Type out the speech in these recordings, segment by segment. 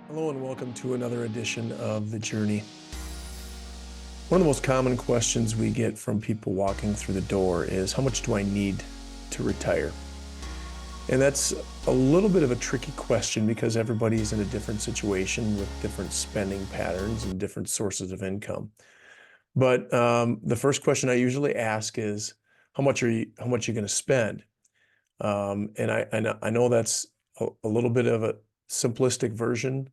Hello and welcome to another edition of The Journey. One of the most common questions we get from people walking through the door is, how much do I need to retire? And that's a little bit of a tricky question because everybody's in a different situation with different spending patterns and different sources of income. But the first question I usually ask is, how much are you going to spend? I know that's a little bit of a simplistic version,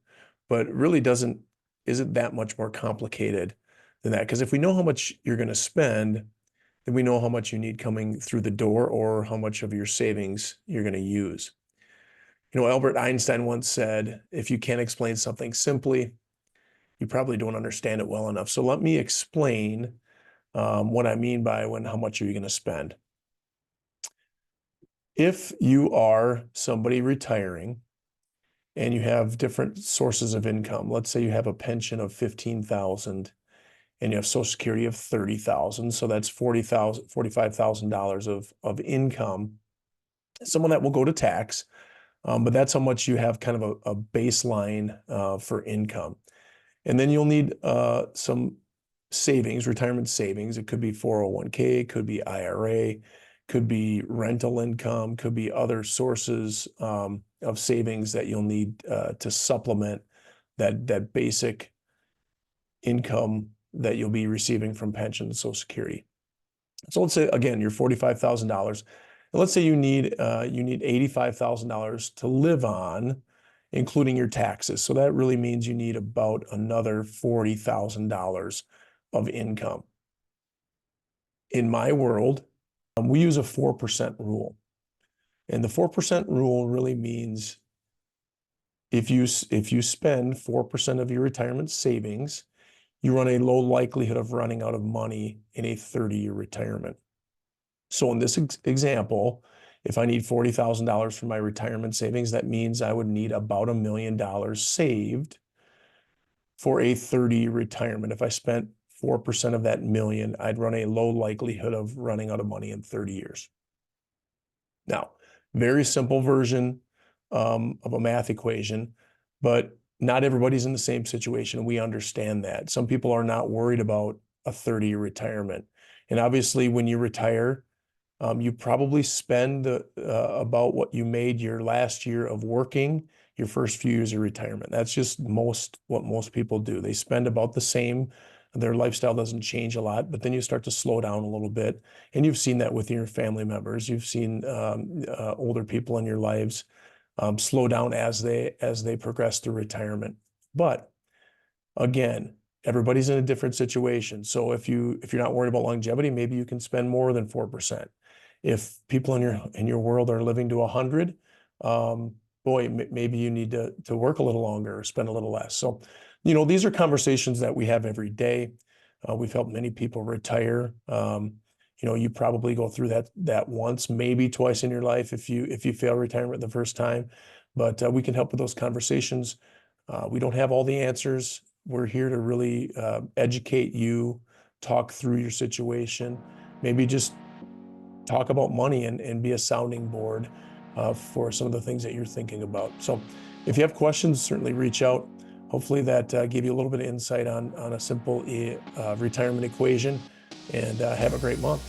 but really isn't that much more complicated than that. Because if we know how much you're going to spend, then we know how much you need coming through the door or how much of your savings you're going to use. You know, Albert Einstein once said, if you can't explain something simply, you probably don't understand it well enough. So let me explain what I mean by how much are you going to spend. If you are somebody retiring and you have different sources of income, let's say you have a pension of 15,000 and you have Social Security of 30,000, so that's $45,000 of income. Some of that will go to tax, but that's how much you have kind of a baseline for income. And then you'll need some savings, retirement savings. It could be 401k, it could be IRA, could be rental income, could be other sources of savings that you'll need to supplement that basic income that you'll be receiving from pension and Social Security. So let's say, again, you're $45,000. And let's say you need $85,000 to live on, including your taxes. So that really means you need about another $40,000 of income. In my world, we use a 4% rule. And the 4% rule really means if you spend 4% of your retirement savings, you run a low likelihood of running out of money in a 30-year retirement. So in this example, if I need $40,000 for my retirement savings, that means I would need about $1 million saved for a 30-year retirement. If I spent 4% of that million, I'd run a low likelihood of running out of money in 30 years. Now, very simple version of a math equation, but not everybody's in the same situation. We understand that. Some people are not worried about a 30-year retirement. And obviously, when you retire, you probably spend about what you made your last year of working, your first few years of retirement. That's just what most people do. They spend about the same. Their lifestyle doesn't change a lot, but then you start to slow down a little bit. And you've seen that with your family members. You've seen older people in your lives slow down as they progress through retirement. But again, everybody's in a different situation. So if you're not worried about longevity, maybe you can spend more than 4%. If people in your world are living to 100, maybe you need to work a little longer or spend a little less. So, these are conversations that we have every day. We've helped many people retire. You probably go through that once, maybe twice in your life if you fail retirement the first time. But we can help with those conversations. We don't have all the answers. We're here to really educate you, talk through your situation, maybe just talk about money and be a sounding board for some of the things that you're thinking about. So if you have questions, certainly reach out. Hopefully that gave you a little bit of insight on a simple retirement equation, and have a great month.